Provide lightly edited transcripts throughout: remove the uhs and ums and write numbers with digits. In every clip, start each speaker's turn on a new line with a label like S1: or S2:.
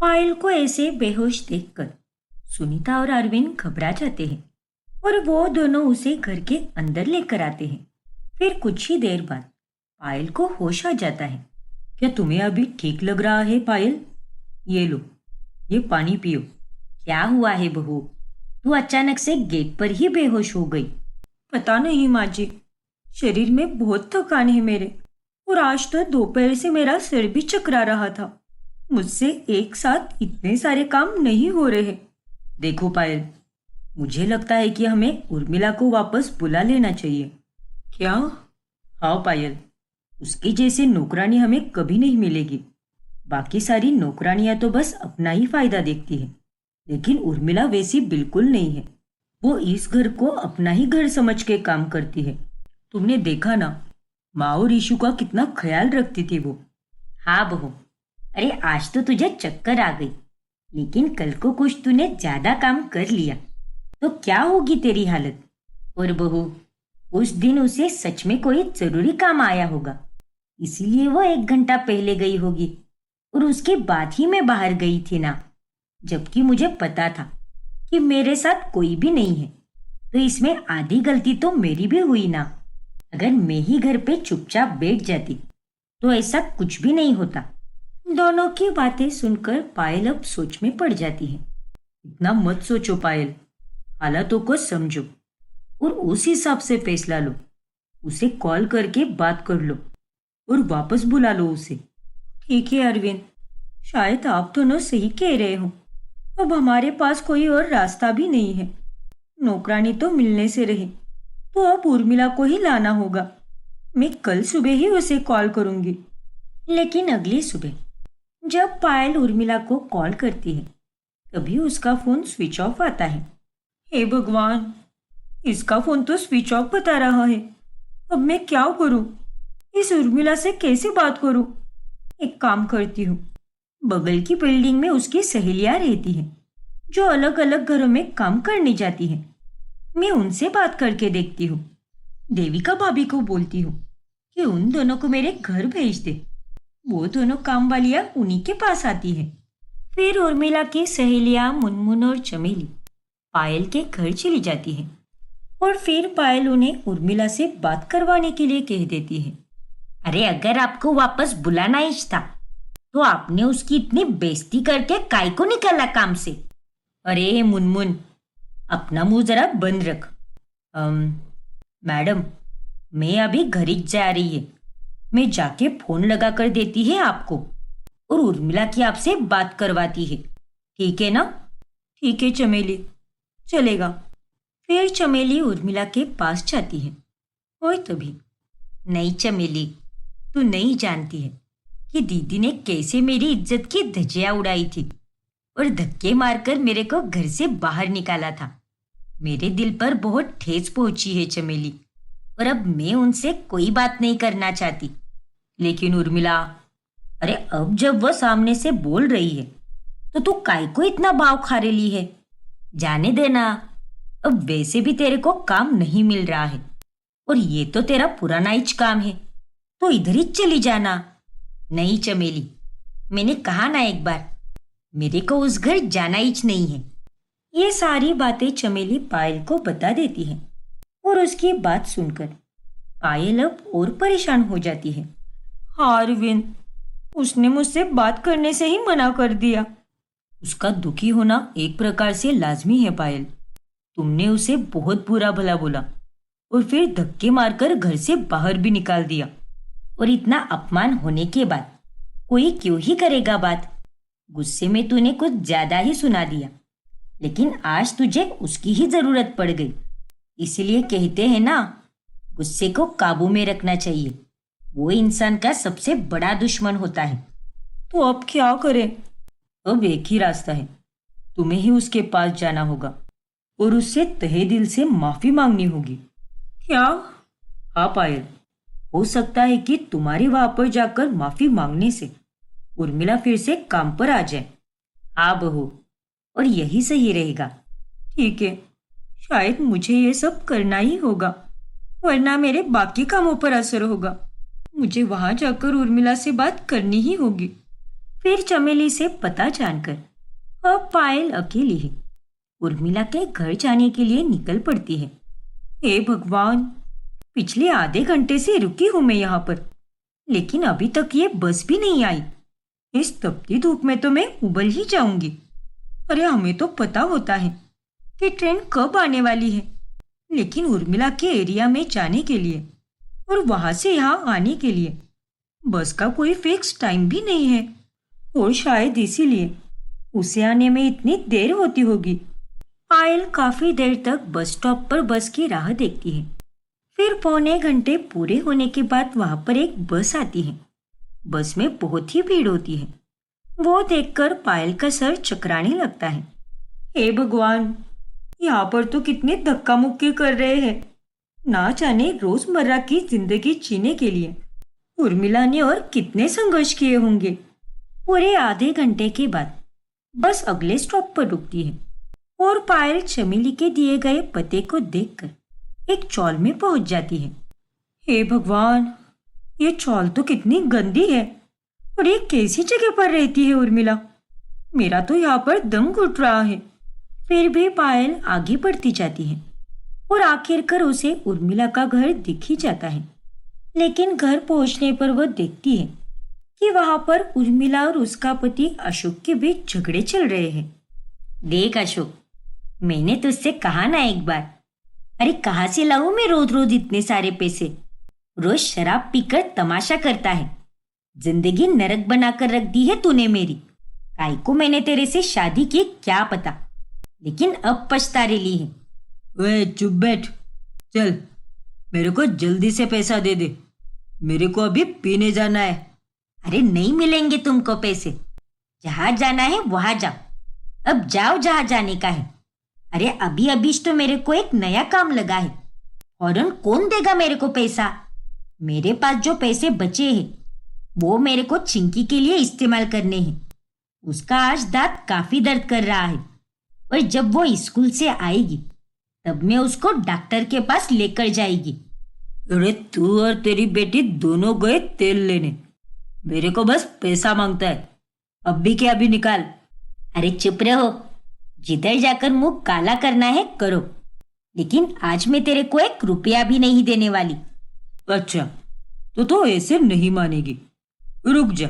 S1: पायल को ऐसे बेहोश देखकर सुनीता और अरविंद घबरा जाते हैं और वो दोनों उसे घर के अंदर लेकर आते हैं। फिर कुछ ही देर बाद पायल को होश आ जाता है। क्या तुम्हें अभी ठीक लग रहा है पायल? ये लो, ये पानी पियो। क्या हुआ है बहू? तू अचानक से गेट पर ही बेहोश हो गई। पता नहीं माँ जी, शरीर में बहुत थकान है मेरे, और आज तो दोपहर से मेरा सिर भी चकरा रहा था। मुझसे एक साथ इतने सारे काम नहीं हो रहे। देखो पायल, मुझे लगता है कि हमें उर्मिला को वापस बुला लेना चाहिए। क्या? हाँ पायल, उसकी जैसे नौकरानी हमें कभी नहीं मिलेगी। बाकी सारी नौकरानियां तो बस अपना ही फायदा देखती है, लेकिन उर्मिला वैसी बिल्कुल नहीं है। वो इस घर को अपना ही घर समझ के काम करती है। तुमने देखा ना, माँ और ईशु का कितना ख्याल रखती थी वो। हाँ बहू, अरे आज तो तुझे चक्कर आ गई, लेकिन कल को कुछ तूने ज्यादा काम कर लिया तो क्या होगी तेरी हालत? और बहू, उस दिन उसे सच में कोई जरूरी काम आया होगा, इसीलिए वो 1 घंटा पहले गई होगी, और उसके बाद ही मैं बाहर गई थी ना। जबकि मुझे पता था कि मेरे साथ कोई भी नहीं है, तो इसमें आधी गलती तो मेरी भी हुई ना। अगर मैं ही घर पे चुपचाप बैठ जाती तो ऐसा कुछ भी नहीं होता। दोनों की बातें सुनकर पायल अब सोच में पड़ जाती है। इतना मत सोचो पायल, हालातों को समझो और उस हिसाब से फैसला लो। उसे कॉल करके बात कर लो और वापस बुला लो उसे। ठीक है अरविंद, शायद आप दोनों सही कह रहे हो। अब हमारे पास कोई और रास्ता भी नहीं है। नौकरानी तो मिलने से रही, तो अब उर्मिला को ही लाना होगा। मैं कल सुबह ही उसे कॉल करूंगी। लेकिन अगली सुबह जब पायल उर्मिला को कॉल करती है, तभी उसका फोन स्विच ऑफ आता है। हे भगवान, इसका फोन तो स्विच ऑफ बता रहा है। अब मैं क्या करूं? इस उर्मिला से कैसे बात करूं? एक काम करती हूँ, बगल की बिल्डिंग में उसकी सहेलियां रहती हैं जो अलग अलग घरों में काम करने जाती हैं। मैं उनसे बात करके देखती हूँ। देविका भाभी को बोलती हूँ कि उन दोनों को मेरे घर भेज दे। वो दोनों काम वालियां उन्हीं के पास आती हैं। फिर उर्मिला की सहेलियां मुनमुन और चमेली पायल के घर चली जाती हैं, और फिर पायल उन्हें उर्मिला से बात करवाने के लिए कह देती है। अरे अगर आपको वापस बुलाना ही था तो आपने उसकी इतनी बेइज्जती करके काय को निकाला काम से? अरे मुनमुन, अपना मुंह जरा बंद रख। मैडम, मैं अभी घर ही जा रही है। मैं जाके फोन लगा कर देती है आपको, और उर्मिला की आपसे बात करवाती है। ठीक है ना? ठीक है चमेली, चलेगा। फिर चमेली उर्मिला के पास जाती है। और तभी, नहीं चमेली, तू नहीं जानती है कि दीदी ने कैसे मेरी इज्जत की धज्जियां उड़ाई थी और धक्के मारकर मेरे को घर से बाहर निकाला था। मेरे दिल पर बहुत ठेस पहुंची है चमेली, और अब मैं उनसे कोई बात नहीं करना चाहती। लेकिन उर्मिला, अरे अब जब वह सामने से बोल रही है तो तू काय को इतना भाव खा रही है? जाने देना, अब वैसे भी तेरे को काम नहीं मिल रहा है, और ये तो तेरा पुराना ही काम है, तो इधर ही चली जाना। नहीं चमेली, मैंने कहा ना एक बार, मेरे को उस घर जाना ही नहीं है। ये सारी बातें चमेली पायल को बता देती है, और उसकी बात सुनकर पायल अब और परेशान हो जाती है। हाँ अरविंद, उसने मुझसे बात करने से ही मना कर दिया। उसका दुखी होना एक प्रकार से लाजमी है पायल। तुमने उसे बहुत बुरा भला बोला और फिर धक्के मारकर घर से बाहर भी निकाल दिया, और इतना अपमान होने के बाद कोई क्यों ही करेगा बात? गुस्से में तूने कुछ ज्यादा ही सुना दिया, लेकिन आज तुझे उसकी ही जरूरत पड़ गई। इसलिए कहते हैं ना, गुस्से को काबू में रखना चाहिए। वो इंसान का सबसे बड़ा दुश्मन होता है। तो अब क्या करें? अब एक ही रास्ता है, तुम्हें ही उसके पास जाना होगा और उससे तहे दिल से माफी मांगनी होगी। क्या? हाँ पायल, हो सकता है कि तुम्हारे वहां पर जाकर माफी मांगने से उर्मिला फिर से काम पर आ जाए। हाँ बहू, और यही सही रहेगा। ठीक है, शायद मुझे ये सब करना ही होगा, वरना मेरे बाकी कामों पर असर होगा। मुझे वहां जाकर उर्मिला से बात करनी ही होगी। फिर चमेली से पता जानकर अब पायल अकेली है, उर्मिला के घर जाने के लिए निकल पड़ती है। हे भगवान, पिछले आधे घंटे से रुकी हूं मैं यहाँ पर, लेकिन अभी तक ये बस भी नहीं आई। इस तपती धूप में तो मैं उबल ही जाऊंगी। अरे हमें तो पता होता है कि ट्रेन कब आने वाली है, लेकिन उर्मिला के एरिया में जाने के लिए और वहां से यहाँ आने के लिए बस का कोई फिक्स टाइम भी नहीं है, और शायद इसीलिए उसे आने में इतनी देर होती होगी। पायल काफी देर तक बस स्टॉप पर बस की राह देखती है। फिर पौने घंटे पूरे होने के बाद वहां पर एक बस आती है। बस में बहुत ही भीड़ होती है। वो देखकर पायल का सर चकराने लगता है। हे भगवान, यहाँ पर तो कितने धक्का मुक्की कर रहे हैं। ना जाने रोजमर्रा की जिंदगी जीने के लिए उर्मिला ने और कितने संघर्ष किए होंगे। पूरे आधे घंटे के बाद बस अगले स्टॉप पर रुकती है और पायल चमेली के दिए गए पते को देखकर एक चौल में पहुंच जाती है। हे भगवान, ये चौल तो कितनी गंदी है, और ये कैसी जगह पर रहती है उर्मिला? मेरा तो यहाँ पर दम घुट रहा है। फिर भी पायल आगे बढ़ती जाती है और आखिरकार उसे उर्मिला का घर दिख ही जाता है। लेकिन घर पहुंचने पर वह देखती है कि वहां पर उर्मिला और उसका पति अशोक के बीच झगड़े चल रहे हैं। देख अशोक, मैंने तुझसे कहा ना एक बार, अरे कहाँ से लाऊं मैं रोज रोज इतने सारे पैसे? रोज शराब पीकर तमाशा करता है। जिंदगी नरक बनाकर रख दी है तूने मेरी। काहे को मैंने तेरे से शादी की क्या पता, लेकिन अब पछतारे ली है।
S2: वे चुप बैठ। चल, मेरे को जल्दी से पैसा दे दे, मेरे को अभी पीने जाना है।
S1: अरे नहीं मिलेंगे तुमको पैसे। जहां जाना है वहां जाओ। अब जाओ जहां जाने का है। अरे अभी अभी तो मेरे को एक नया काम लगा है, फौरन कौन देगा मेरे को पैसा? मेरे पास जो पैसे बचे हैं वो मेरे को चिंकी के लिए इस्तेमाल करने हैं। उसका आज दांत काफी दर्द कर रहा है, और जब वो स्कूल से आएगी तब मैं उसको डॉक्टर के पास लेकर जाएगी।
S2: अरे तू और तेरी बेटी दोनों गए तेल लेने, मेरे को बस पैसा मांगता है। अब भी क्या अभी निकाल।
S1: अरे चुप रहो, जिधर जाकर मुंह काला करना है करो, लेकिन आज मैं तेरे को 1 रुपया भी नहीं देने वाली।
S2: अच्छा, तो ऐसे नहीं मानेगी। रुक जा,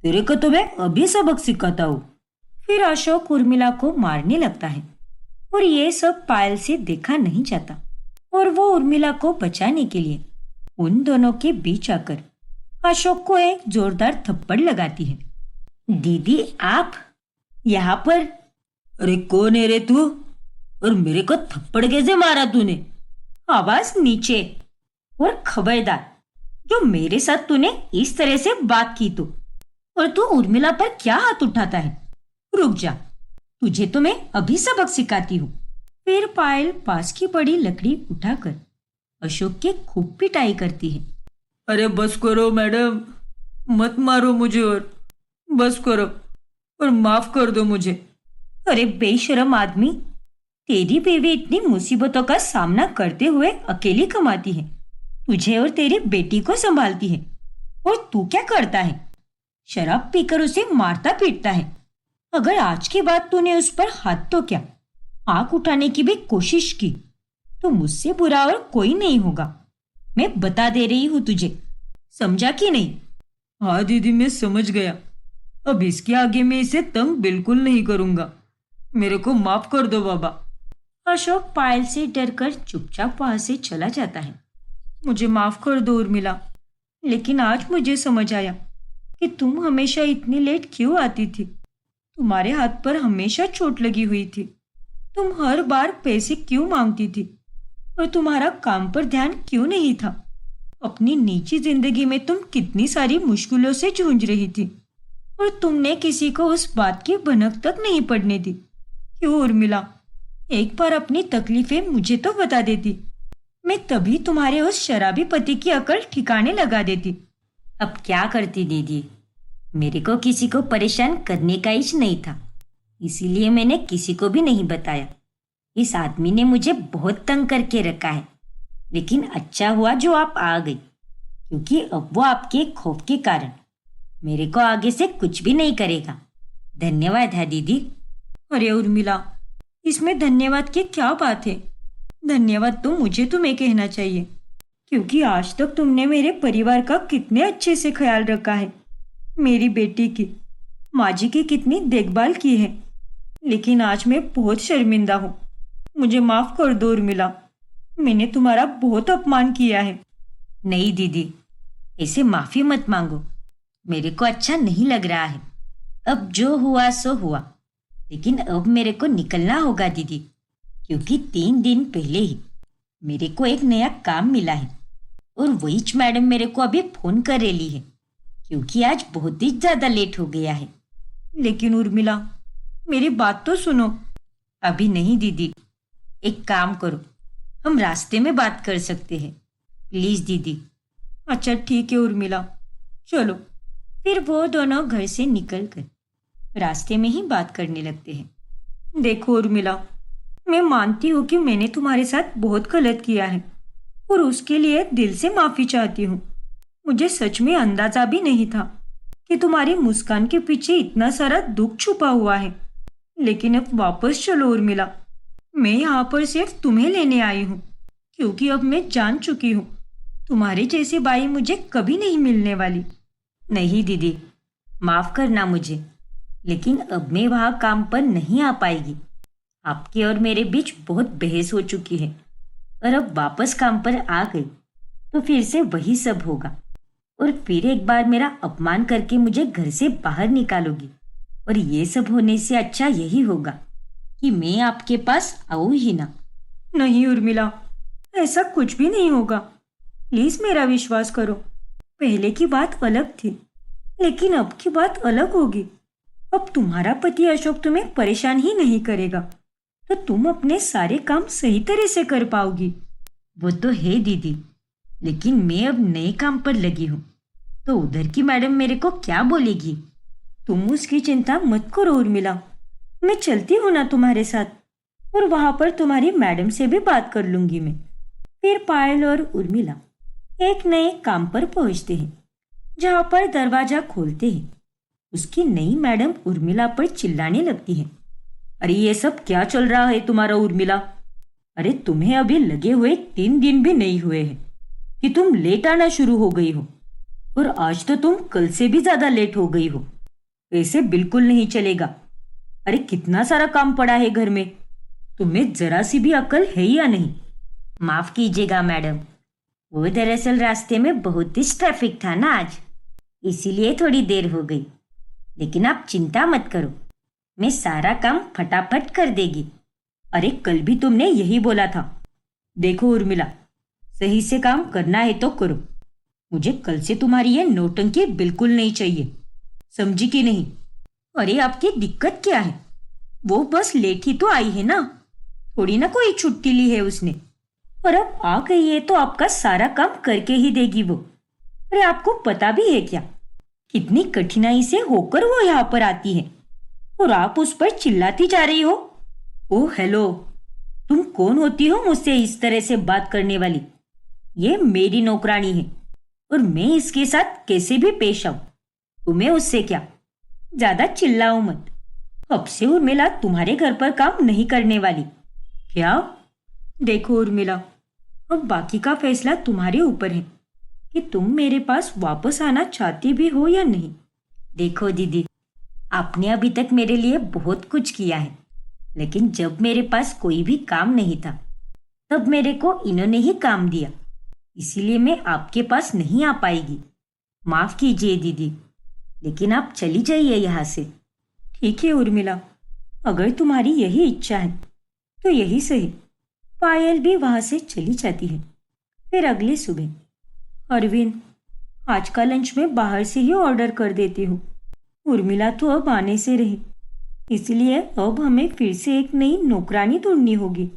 S2: तेरे को तो मैं अभी सबक सिखाता हूँ।
S1: फिर अशोक उर्मिला को मारने लगता है, और ये सब पायल से देखा नहीं जाता, और वो उर्मिला को बचाने के लिए उन दोनों के बीच आकर अशोक को एक जोरदार थप्पड़ लगाती है। दीदी आप यहाँ पर?
S2: अरे कौन है रे तू, और मेरे को थप्पड़ कैसे मारा तूने?
S1: आवाज नीचे, और खबरदार जो मेरे साथ तूने इस तरह से बात की तो, और तू उर्मिला पर क्या हाथ उठाता है? रुक जा, तुझे तो मैं अभी सबक सिखाती हूँ। फिर पायल पास की बड़ी लकड़ी उठाकर अशोक की खूब पिटाई करती है।
S2: अरे बस करो मैडम, मत मारो मुझे, और बस करो और माफ कर दो मुझे।
S1: अरे बेशरम आदमी, तेरी बीवी इतनी मुसीबतों का सामना करते हुए अकेली कमाती है, तुझे और तेरी बेटी को संभालती है, और तू क्या करता है? शराब पीकर उसे मारता पीटता है। अगर आज के बाद तूने उस पर हाथ तो क्या, आंख उठाने की भी कोशिश की तो मुझसे बुरा और कोई नहीं होगा। मैं बता दे रही हूँ तुझे, समझा कि नहीं?
S2: हाँ दीदी, मैं समझ गया। अब इसके आगे मैं इसे तंग बिल्कुल नहीं करूंगा। मेरे को माफ कर दो बाबा।
S1: अशोक पायल से डरकर चुपचाप वहां से चला जाता है। मुझे माफ कर दो उर्मिला, लेकिन आज मुझे समझ आया कि तुम हमेशा इतनी लेट क्यों आती थी। तुम्हारे हाथ पर हमेशा चोट लगी हुई थी। तुम हर बार पैसे क्यों मांगती थी, और तुम्हारा काम पर ध्यान क्यों नहीं था? अपनी निजी जिंदगी में तुम कितनी सारी मुश्किलों से जूझ रही थी, और तुमने किसी को उस बात की भनक तक नहीं पड़ने दी। क्यों उर्मिला, एक बार अपनी तकलीफें मुझे तो बता देती, मैं तभी तुम्हारे उस शराबी पति की अकल ठिकाने लगा देती। अब क्या करती दीदी, मेरे को किसी को परेशान करने का इच नहीं था, इसीलिए मैंने किसी को भी नहीं बताया। इस आदमी ने मुझे बहुत तंग करके रखा है, लेकिन अच्छा हुआ जो आप आ गई, क्योंकि अब वो आपके खौफ के कारण मेरे को आगे से कुछ भी नहीं करेगा। धन्यवाद है दीदी।
S2: अरे उर्मिला, इसमें धन्यवाद की क्या बात है? धन्यवाद तो मुझे तुम्हें कहना चाहिए, क्योंकि आज तक तुमने मेरे परिवार का कितने अच्छे से ख्याल रखा है। मेरी बेटी की, माँ जी की कितनी देखभाल की है। लेकिन आज मैं बहुत शर्मिंदा हूँ। मुझे माफ कर दो उर्मिला, मैंने तुम्हारा बहुत अपमान किया है।
S1: नहीं दीदी, ऐसे माफी मत मांगो। मेरे को अच्छा नहीं लग रहा है। अब जो हुआ सो हुआ, लेकिन अब मेरे को निकलना होगा दीदी, क्योंकि 3 दिन पहले ही मेरे को एक नया काम मिला है और वही मैडम मेरे को अभी फोन कर रही है, क्योंकि आज बहुत ही ज्यादा लेट हो गया है।
S2: लेकिन उर्मिला, मेरी बात तो सुनो।
S1: अभी नहीं दीदी, एक काम करो, हम रास्ते में बात कर सकते हैं, प्लीज दीदी।
S2: अच्छा ठीक है उर्मिला, चलो।
S1: फिर वो दोनों घर से निकलकर रास्ते में ही बात करने लगते हैं।
S2: देखो उर्मिला, मैं मानती हूँ कि मैंने तुम्हारे साथ बहुत गलत किया है और उसके लिए दिल से माफी चाहती हूँ। मुझे सच में अंदाजा भी नहीं था कि तुम्हारी मुस्कान के पीछे इतना सारा दुख छुपा हुआ है। लेकिन अब वापस चलो उर्मिला, मैं यहाँ पर सिर्फ तुम्हें लेने आई हूँ, क्योंकि अब मैं जान चुकी हूँ तुम्हारे जैसी बाई मुझे कभी नहीं मिलने वाली।
S1: नहीं दीदी, माफ करना मुझे, लेकिन अब मैं वहाँ काम पर नहीं आ पाएगी। आपके और मेरे बीच बहुत बहस हो चुकी है और अब वापस काम पर आ गई तो फिर से वही सब होगा और फिर एक बार मेरा अपमान करके मुझे घर से बाहर निकालोगी और ये सब होने से अच्छा यही होगा कि मैं आपके पास आऊँ ही ना।
S2: नहीं उर्मिला, ऐसा कुछ भी नहीं होगा। प्लीज मेरा विश्वास करो। पहले की बात अलग थी, लेकिन अब की बात अलग होगी। अब तुम्हारा पति अशोक तुम्हें परेशान ही नहीं करेगा, तो तुम अपने सारे काम सही तरह से कर पाओगी।
S1: वो तो है दीदी, लेकिन मैं अब नए काम पर लगी हूँ, तो उधर की मैडम मेरे को क्या बोलेगी?
S2: तुम उसकी चिंता मत करो उर्मिला, मैं चलती हूँ ना तुम्हारे साथ और वहां पर तुम्हारी मैडम से भी बात कर लूंगी मैं। फिर पायल और उर्मिला एक नए काम पर पहुंचते हैं। जहां पर दरवाजा खोलते हैं, उसकी नई मैडम उर्मिला पर चिल्लाने लगती है।
S1: अरे ये सब क्या चल रहा है तुम्हारा उर्मिला? अरे तुम्हें अभी लगे हुए 3 दिन भी नहीं हुए हैं कि तुम लेट आना शुरू हो गई हो, और आज तो तुम कल से भी ज्यादा लेट हो गई हो। ऐसे बिल्कुल नहीं चलेगा। अरे कितना सारा काम पड़ा है घर में, तुम्हें जरा सी भी अकल है या नहीं? माफ कीजिएगा मैडम, वो दरअसल रास्ते में बहुत ही ट्रैफिक था ना आज, इसीलिए थोड़ी देर हो गई। लेकिन आप चिंता मत करो, मैं सारा काम फटाफट कर देगी। अरे कल भी तुमने यही बोला था। देखो उर्मिला, सही से काम करना है तो करो। मुझे कल से तुम्हारी ये नौटंकी बिल्कुल नहीं चाहिए, समझी कि नहीं? अरे आपकी दिक्कत क्या है? वो बस लेट ही तो आई है ना, थोड़ी ना कोई छुट्टी ली है उसने, और अब आ गई है तो आपका सारा काम करके ही देगी वो। अरे आपको पता भी है क्या कितनी कठिनाई से होकर वो यहाँ पर आती है, और आप उस पर चिल्लाती जा रही हो। ओह हेलो, तुम कौन होती हो मुझसे इस तरह से बात करने वाली? ये मेरी नौकरानी है और मैं इसके साथ कैसे भी पेश आऊं, तुम्हें उससे क्या? ज्यादा चिल्लाओ मत। अब से उर्मिला तुम्हारे घर पर काम नहीं करने वाली। क्या?
S2: देखो उर्मिला, अब बाकी का फैसला तुम्हारे ऊपर है कि तुम मेरे पास वापस आना चाहती भी हो या नहीं।
S1: देखो दीदी, आपने अभी तक मेरे लिए बहुत कुछ किया है, लेकिन जब मेरे पास कोई भी काम नहीं था तब मेरे को इन्होंने ही काम दिया, इसीलिए मैं आपके पास नहीं आ पाएगी। माफ कीजिए दीदी, लेकिन आप चली जाइए यहाँ से।
S2: ठीक है उर्मिला, अगर तुम्हारी यही इच्छा है तो यही सही। पायल भी वहां से चली जाती है। फिर अगली सुबह, अरविंद, आज का लंच में बाहर से ही ऑर्डर कर देती हूँ। उर्मिला तो अब आने से रही, इसलिए अब हमें फिर से एक नई नौकरानी ढूंढनी होगी।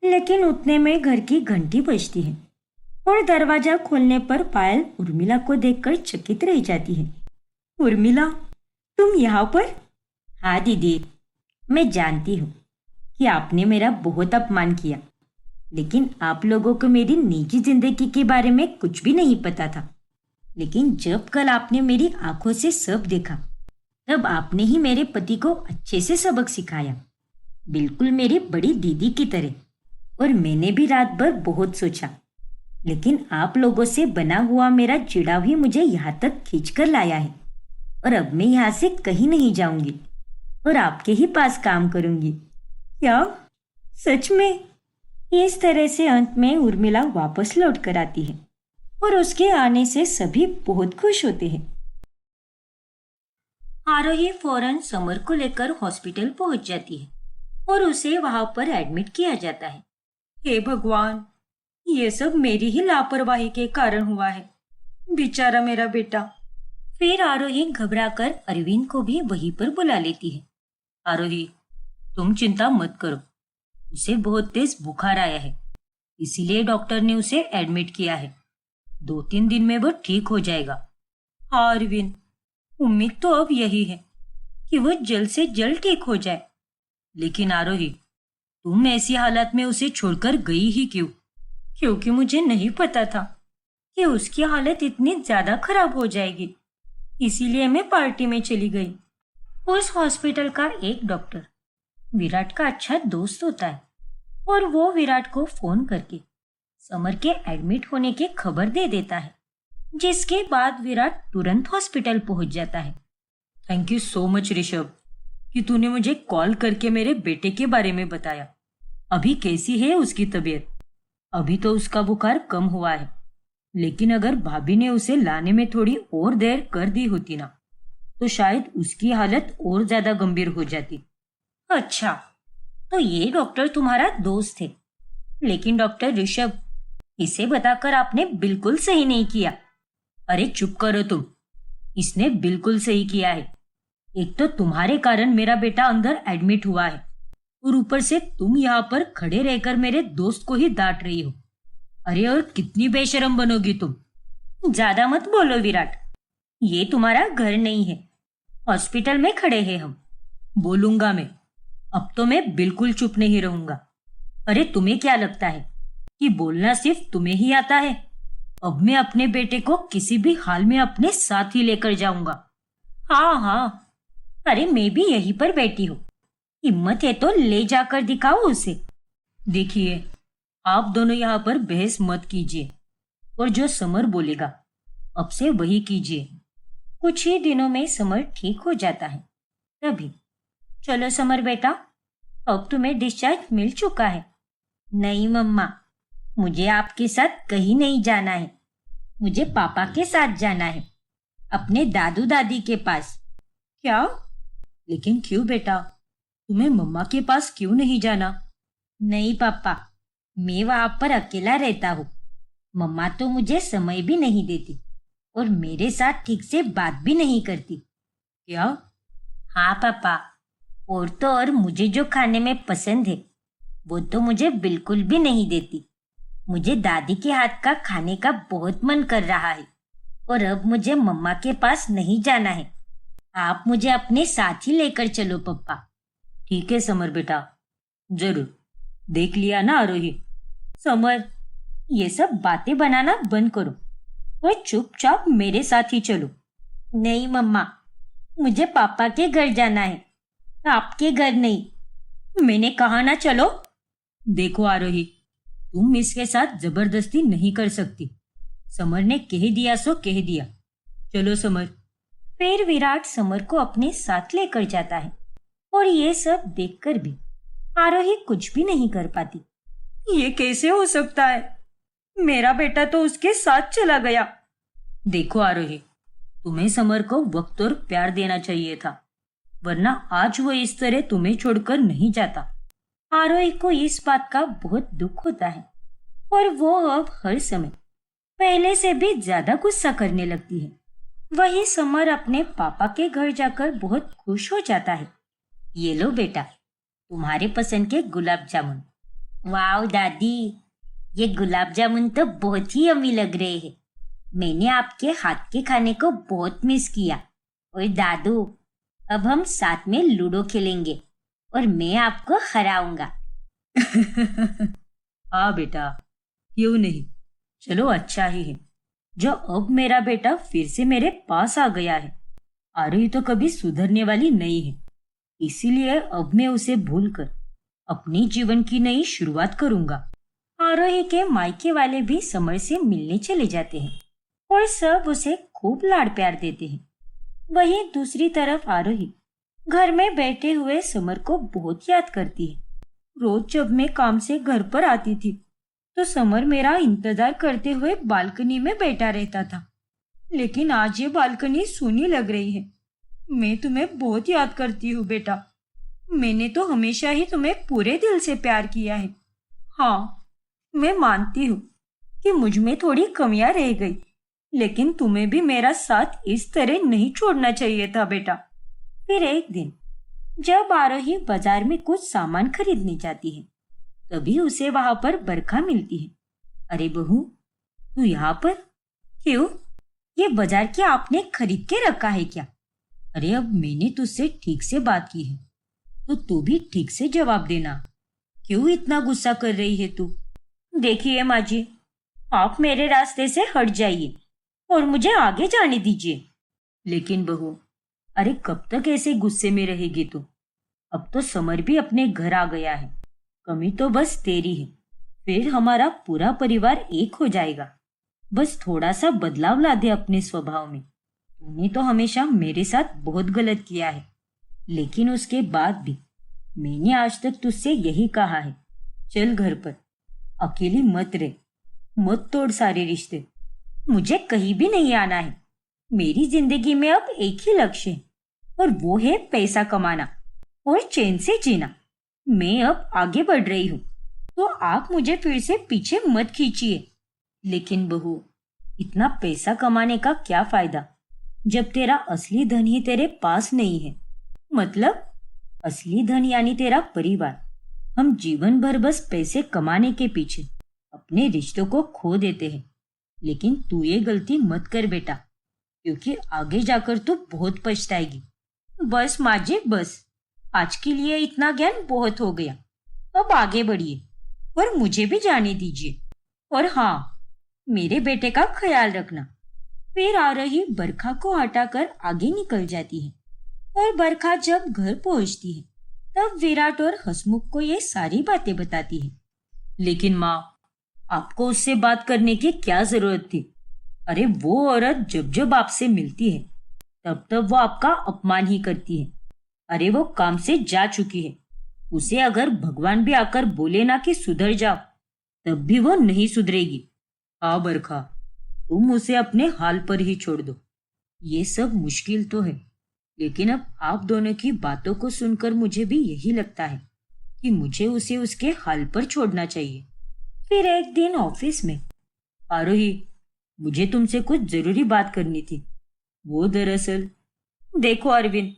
S2: लेकिन उतने में घर की घंटी बजती है और दरवाजा खोलने पर पायल उर्मिला को देखकर चकित रह जाती है। उर्मिला, तुम यहाँ पर?
S1: हाँ दीदी, मैं जानती हूँ कि आपने मेरा बहुत अपमान किया, लेकिन आप लोगों को मेरी निजी जिंदगी के बारे में कुछ भी नहीं पता था। लेकिन जब कल आपने मेरी आंखों से सब देखा, तब आपने ही मेरे पति को अच्छे से सबक सिखाया, बिल्कुल मेरी बड़ी दीदी की तरह। और मैंने भी रात भर बहुत सोचा, लेकिन आप लोगों से बना हुआ मेरा जुड़ाव ही मुझे यहाँ तक खींच कर लाया है। और अब मैं यहाँ से कहीं नहीं जाऊंगी और आपके ही पास काम करूंगी।
S2: क्या? सच में? इस तरह से अंत में उर्मिला वापस लौट कर आती है और उसके आने से सभी बहुत खुश होते हैं।
S1: आरोही फौरन समर को लेकर हॉस्पिटल पहुंच जाती है और उसे वहां पर एडमिट किया जाता है।
S2: हे भगवान, ये सब मेरी ही लापरवाही के कारण हुआ है, बेचारा मेरा बेटा।
S1: फिर आरोही घबराकर अरविंद को भी वहीं पर बुला लेती है। आरोही, तुम चिंता मत करो, उसे बहुत तेज बुखार आया है, इसीलिए डॉक्टर ने उसे एडमिट किया है। 2-3 दिन में वो ठीक हो जाएगा।
S2: हाँ अरविंद, उम्मीद तो अब यही है कि वो जल्द से जल्द ठीक हो जाए।
S1: लेकिन आरोही, तुम ऐसी हालत में उसे छोड़कर गई ही क्यों?
S2: क्योंकि मुझे नहीं पता था कि उसकी हालत इतनी ज्यादा खराब हो जाएगी, इसीलिए मैं पार्टी में चली गई।
S1: उस हॉस्पिटल का एक डॉक्टर विराट का अच्छा दोस्त होता है और वो विराट को फोन करके समर के एडमिट होने की खबर दे देता है, जिसके बाद विराट तुरंत हॉस्पिटल पहुंच जाता है।
S2: Thank you so much Rishabh कि तूने मुझे कॉल करके मेरे बेटे के बारे में बताया। अभी कैसी है उसकी तबीयत?
S1: अभी तो उसका बुखार कम हुआ है, लेकिन अगर भाभी ने उसे लाने में थोड़ी और देर कर दी होती ना, तो शायद उसकी हालत और ज्यादा गंभीर हो जाती।
S2: अच्छा,
S1: तो ये डॉक्टर तुम्हारा दोस्त है, लेकिन डॉक्टर ऋषभ, इसे बताकर आपने बिल्कुल सही नहीं किया।
S2: अरे चुप करो तुम,
S1: इसने बिल्कुल सही किया है। एक तो तुम्हारे कारण मेरा बेटा अंदर एडमिट हुआ है और ऊपर से तुम यहाँ पर खड़े रहकर मेरे दोस्त को ही डांट रही हो।
S2: अरे और कितनी बेशरम बनोगी तुम।
S1: ज्यादा मत बोलो विराट, ये तुम्हारा घर नहीं है, हॉस्पिटल में खड़े हैं हम।
S2: बोलूंगा मैं, अब तो मैं बिल्कुल चुप नहीं रहूंगा।
S1: अरे तुम्हें क्या लगता है कि बोलना सिर्फ तुम्हें ही आता है? अब मैं अपने बेटे को किसी भी हाल में अपने साथ ही लेकर जाऊंगा।
S2: हाँ हाँ,
S1: अरे मैं भी यहीं पर बैठी हूँ, हिम्मत है तो ले जाकर दिखाओ उसे।
S2: देखिए, आप दोनों यहाँ पर बहस मत कीजिए और जो समर बोलेगा अब से वही कीजिए।
S1: कुछ ही दिनों में समर ठीक हो जाता है। तभी, चलो समर बेटा, अब तुम्हें डिस्चार्ज मिल चुका है। नहीं मम्मा, मुझे आपके साथ कहीं नहीं जाना है, मुझे पापा के साथ जाना है, अपने दादू दादी के पास।
S2: क्या? लेकिन क्यों बेटा, तुम्हें मम्मा के पास क्यों नहीं जाना?
S1: नहीं पापा, मैं वहां पर अकेला रहता हूँ। मम्मा तो मुझे समय भी नहीं देती और मेरे साथ ठीक से बात भी नहीं करती।
S2: क्या?
S1: हाँ पापा, और तो और मुझे जो खाने में पसंद है वो तो मुझे बिल्कुल भी नहीं देती। मुझे दादी के हाथ का खाने का बहुत मन कर रहा है और अब मुझे मम्मा के पास नहीं जाना है। आप मुझे अपने साथ ही लेकर चलो पप्पा।
S2: ठीक है समर बेटा, जरूर। देख लिया ना आरोही?
S1: समर, ये सब बातें बनाना बंद करो और चुपचाप मेरे साथ ही चलो। नहीं मम्मा, मुझे पापा के घर जाना है, आपके घर नहीं। मैंने कहा ना चलो।
S2: देखो आरोही, तुम इसके साथ जबरदस्ती नहीं कर सकती। समर ने कह दिया सो कह दिया। चलो समर।
S1: फिर विराट समर को अपने साथ लेकर जाता है और ये सब देखकर भी आरोही कुछ भी नहीं कर पाती।
S2: ये कैसे हो सकता है? मेरा बेटा तो उसके साथ चला गया। देखो आरोही, तुम्हें समर को वक्त और प्यार देना चाहिए था, वरना आज वो इस तरह तुम्हें छोड़कर नहीं जाता।
S1: आरोही को इस बात का बहुत दुख होता है और वो अब हर समय पहले से भी ज्यादा गुस्सा करने लगती है। वही समर अपने पापा के घर जाकर बहुत खुश हो जाता है। ये लो बेटा, तुम्हारे पसंद के गुलाब जामुन। वाह दादी, ये गुलाब जामुन तो बहुत ही यम्मी लग रहे हैं। मैंने आपके हाथ के खाने को बहुत मिस किया। और दादू, अब हम साथ में लूडो खेलेंगे और मैं आपको हराऊंगा।
S2: हाँ बेटा, क्यों नहीं, चलो अच्छा ही है।
S1: जो अब मेरा बेटा फिर से मेरे पास आ गया है। आरोही तो कभी सुधरने वाली नहीं है, इसीलिए अब मैं उसे भूलकर अपनी जीवन की नई शुरुआत करूंगा। आरोही के मायके वाले भी समर से मिलने चले जाते हैं और सब उसे खूब लाड़ प्यार देते हैं। वहीं दूसरी तरफ आरोही घर में बैठे हुए समर को बहुत याद करती है। रोज जब मैं काम से घर पर आती थी तो समर मेरा इंतजार करते हुए बालकनी में बैठा रहता था, लेकिन आज ये बालकनी सूनी लग रही है। मैं तुम्हें बहुत याद करती हूँ बेटा। मैंने तो हमेशा ही तुम्हें पूरे दिल से प्यार किया है। हाँ, मैं मानती हूँ कि मुझ में थोड़ी कमियां रह गई, लेकिन तुम्हें भी मेरा साथ इस तरह नहीं छोड़ना चाहिए था बेटा। फिर एक दिन जब आरोही बाजार में कुछ सामान खरीदने जाती है, तभी उसे वहां पर बरखा मिलती है। अरे बहू, तू यहाँ पर क्यों? ये बाजार क्या आपने खरीद के रखा है क्या? अरे अब मैंने तुझसे ठीक से बात की है तो तू भी ठीक से जवाब देना। क्यों इतना गुस्सा कर रही है तू? देखिए माँ जी, आप मेरे रास्ते से हट जाइए और मुझे आगे जाने दीजिए। लेकिन बहू, अरे कब तक ऐसे गुस्से में रहेगी तू? अब तो समर भी अपने घर आ गया है। कमी तो बस तेरी है, फिर हमारा पूरा परिवार एक हो जाएगा। बस थोड़ा सा बदलाव ला दे अपने स्वभाव में। तूने तो हमेशा मेरे साथ बहुत गलत किया है, लेकिन उसके बाद भी मैंने आज तक तुझसे यही कहा है, चल घर पर, अकेली मत रह, मत तोड़ सारे रिश्ते। मुझे कहीं भी नहीं आना है। मेरी जिंदगी में अब एक ही लक्ष्य है और वो है पैसा कमाना और चैन से जीना। मैं अब आगे बढ़ रही हूँ, तो आप मुझे फिर से पीछे मत खींचिए। लेकिन बहू, इतना पैसा कमाने का क्या फायदा जब तेरा असली धन ही तेरे पास नहीं है? मतलब असली धन यानी तेरा परिवार। हम जीवन भर बस पैसे कमाने के पीछे अपने रिश्तों को खो देते हैं। लेकिन तू ये गलती मत कर बेटा, क्योंकि आगे जाकर तू बहुत पछताएगी। बस माँ जी बस, आज के लिए इतना ज्ञान बहुत हो गया। अब आगे बढ़िए और मुझे भी जाने दीजिए। और हाँ, मेरे बेटे का ख्याल रखना। फिर आ रही बरखा को हटाकर आगे निकल जाती है और बरखा जब घर पहुंचती है तब विराट और हसमुख को ये सारी बातें बताती है। लेकिन माँ, आपको उससे बात करने की क्या जरूरत थी? अरे वो औरत जब जब आपसे मिलती है तब तब वो आपका अपमान ही करती है। अरे वो काम से जा चुकी है। उसे अगर भगवान भी आकर बोले ना कि सुधर जाओ, तब भी वो नहीं सुधरेगी। हाँ बरखा, तुम उसे अपने हाल पर ही छोड़ दो। ये सब मुश्किल तो है, लेकिन अब आप दोनों की बातों को सुनकर मुझे भी यही लगता है कि मुझे उसे उसके हाल पर छोड़ना चाहिए। फिर एक दिन ऑफिस में, आरोही, मुझे तुमसे कुछ जरूरी बात करनी थी। वो दरअसल, देखो अरविंद,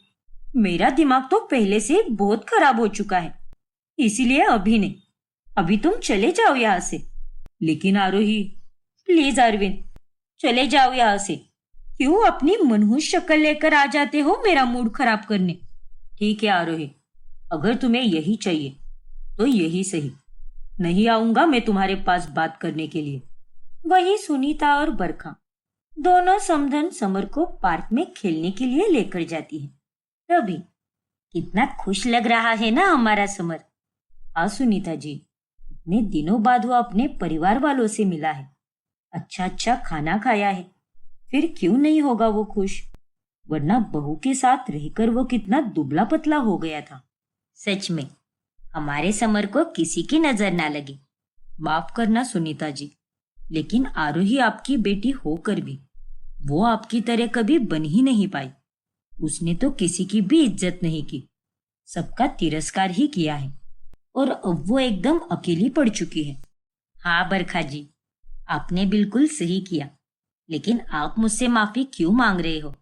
S1: मेरा दिमाग तो पहले से बहुत खराब हो चुका है, इसीलिए अभी नहीं, अभी तुम चले जाओ यहाँ से। लेकिन आरोही, प्लीज अरविंद, चले जाओ यहाँ से। क्यों अपनी मनहूस शक्ल लेकर आ जाते हो मेरा मूड खराब करने? ठीक है आरोही, अगर तुम्हें यही चाहिए तो यही सही। नहीं आऊंगा मैं तुम्हारे पास बात करने के लिए। वही सुनीता और बरखा दोनों समधन समर को पार्क में खेलने के लिए लेकर जाती है। तभी, कितना खुश लग रहा है ना हमारा समर। हाँ सुनीता जी, इतने दिनों बाद वो अपने परिवार वालों से मिला है, अच्छा अच्छा खाना खाया है, फिर क्यों नहीं होगा वो खुश? वरना बहू के साथ रहकर वो कितना दुबला पतला हो गया था। सच में हमारे समर को किसी की नजर ना लगे। माफ करना सुनीता जी, लेकिन आरोही आपकी बेटी होकर भी वो आपकी तरह कभी बन ही नहीं पाई। उसने तो किसी की भी इज्जत नहीं की, सबका तिरस्कार ही किया है और अब वो एकदम अकेली पड़ चुकी है। हाँ बरखा जी, आपने बिल्कुल सही किया, लेकिन आप मुझसे माफी क्यों मांग रहे हो?